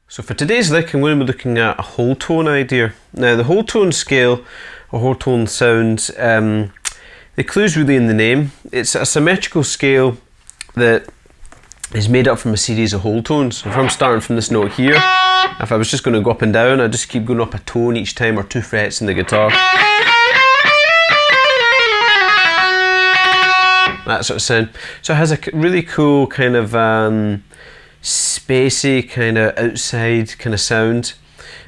So for today's lick, I'm going to be looking at a whole tone idea. Now the whole tone scale, or whole tone sound, the clue's really in the name. It's a symmetrical scale that is made up from a series of whole tones. If I'm starting from this note here, if I was just going to go up and down, I'd just keep going up a tone each time, or 2 frets in the guitar. That sort of sound. So it has a really cool kind of spacey, kind of outside kind of sound.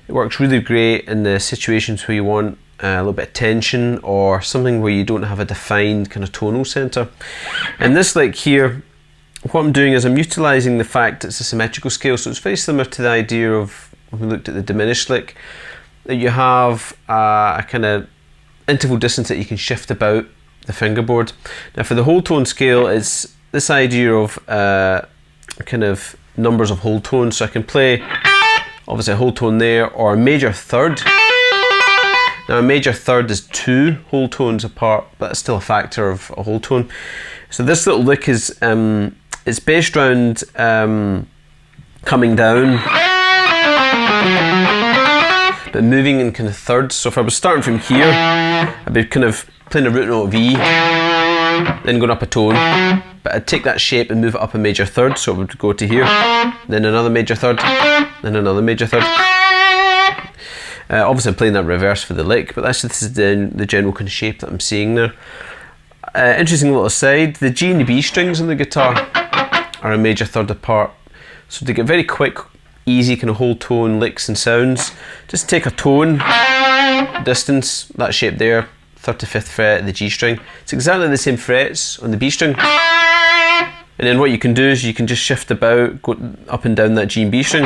It works really great in the situations where you want a little bit of tension, or something where you don't have a defined kind of tonal centre. And this lick here, what I'm doing is I'm utilising the fact it's a symmetrical scale, so it's very similar to the idea of when we looked at the diminished lick, that you have a kind of interval distance that you can shift about the fingerboard. Now for the whole tone scale, it's this idea of kind of numbers of whole tones, so I can play obviously a whole tone there, or a major third. Now a major third is 2 whole tones apart, but that's still a factor of a whole tone. So this little lick is it's based around coming down but moving in kind of thirds. So if I was starting from here, I'd be kind of playing a root note of E, then going up a tone, but I'd take that shape and move it up a major third, so it would go to here, then another major third, then another major third. Obviously I'm playing that reverse for the lick, but this is the general kind of shape that I'm seeing there. Interesting little aside, the G and the B strings on the guitar are a major third apart, so to get very quick, easy kind of whole tone licks and sounds, just take a tone, distance, that shape there, 3rd to 5th fret of the G string. It's exactly the same frets on the B string, and then what you can do is you can just shift about, go up and down that G and B string.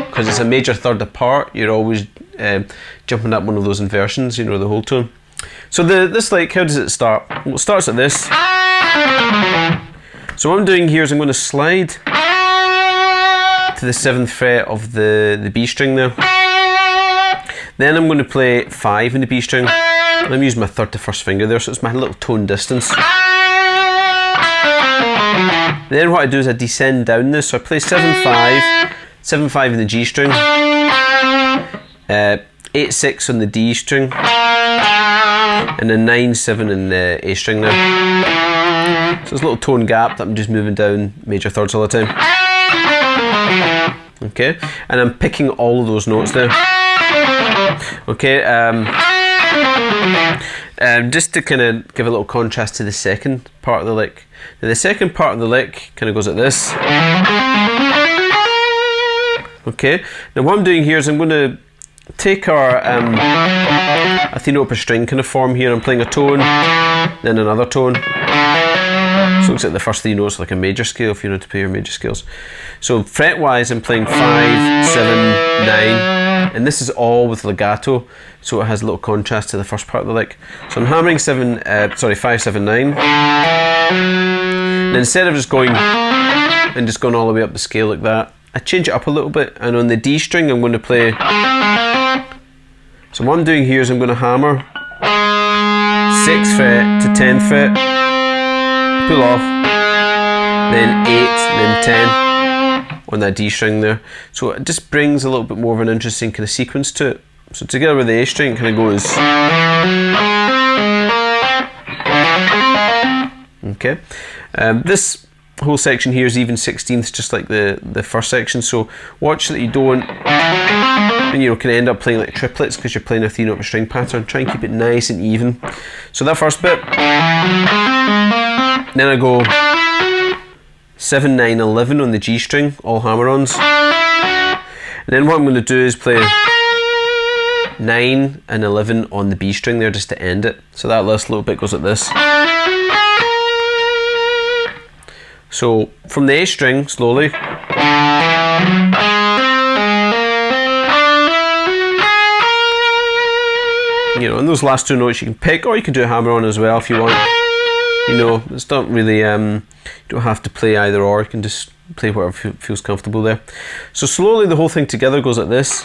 Because it's a major third apart, you're always jumping up one of those inversions, you know, the whole tone. So this lick, how does it start? Well, it starts at this. So what I'm doing here is I'm going to slide to the 7th fret of the B string there. Then I'm going to play 5 in the B string. I'm using my 3rd to 1st finger there, so it's my little tone distance. Then what I do is I descend down this, so I play 7-5, 7-5 in the G string, 8-6 on the D string, and then 9-7 in the A string there. So there's a little tone gap that I'm just moving down major thirds all the time. Okay, and I'm picking all of those notes there. Okay, just to kind of give a little contrast to the second part of the lick. Now the second part of the lick kind of goes like this. Okay, now what I'm doing here is I'm going to take our a 3 note per string kind of form here. I'm playing a tone, then another tone. So it looks like the first 3 notes like a major scale if you know to play your major scales. So fret wise I'm playing 5, 7, 9, and this is all with legato, so it has a little contrast to the first part of the lick. So I'm hammering 5, 7, 9. And instead of just going all the way up the scale like that, I change it up a little bit, and on the D string I'm going to play. So what I'm doing here is I'm going to hammer 6th fret to 10th fret, pull off, then 8, then 10 on that D string there. So it just brings a little bit more of an interesting kind of sequence to it. So together with the A string it kind of goes. Okay, this whole section here is even 16ths, just like the first section, so watch that you don't, and you can end up playing like triplets because you're playing a 3 note per string pattern. Try and keep it nice and even. So that first bit, then I go 7, 9, 11 on the G string, all hammer-ons, and then what I'm going to do is play 9 and 11 on the B string there just to end it. So that last little bit goes like this. So from the A string, slowly, you know, and those last 2 notes you can pick, or you can do a hammer on as well if you want. You know, it's not really, you don't have to play either or, you can just play whatever feels comfortable there. So slowly the whole thing together goes like this.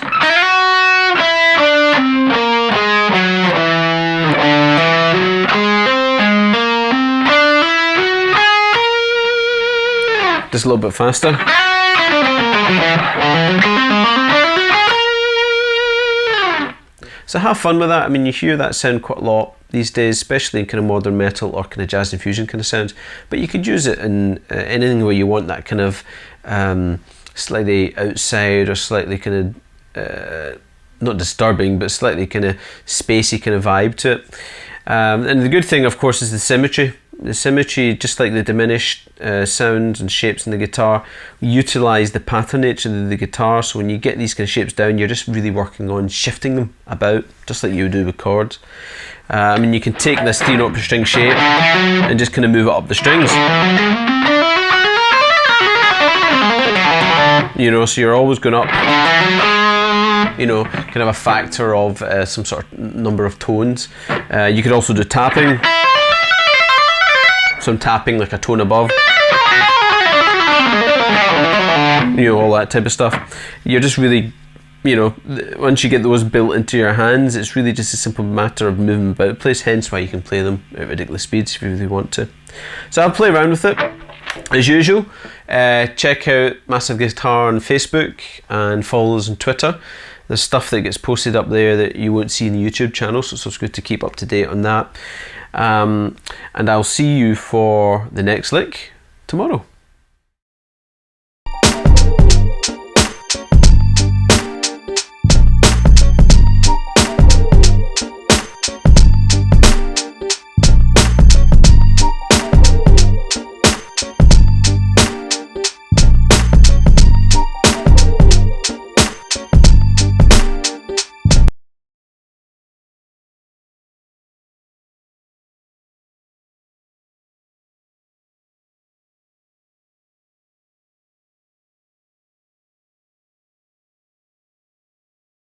just a little bit faster. So have fun with that. I mean, you hear that sound quite a lot these days, especially in kind of modern metal or kind of jazz and fusion kind of sounds. But you could use it in anything where you want that kind of slightly outside or slightly kind of not disturbing, but slightly kind of spacey kind of vibe to it. And the good thing, of course, is the symmetry. The symmetry, just like the diminished sounds and shapes in the guitar, utilise the pattern nature of the guitar. So when you get these kind of shapes down, you're just really working on shifting them about, just like you would do with chords. I mean, you can take this 3-note per string shape and just kind of move it up the strings. You know, so you're always going up, you know, kind of a factor of some sort of number of tones. You could also do tapping. So I'm tapping like a tone above, you know, all that type of stuff. You're just really, you know, once you get those built into your hands, it's really just a simple matter of moving about the place, hence why you can play them at ridiculous speeds if you really want to. So I'll play around with it. As usual, check out Massive Guitar on Facebook and follow us on Twitter. There's stuff that gets posted up there that you won't see in the YouTube channel, so it's good to keep up to date on that. And I'll see you for the next lick tomorrow.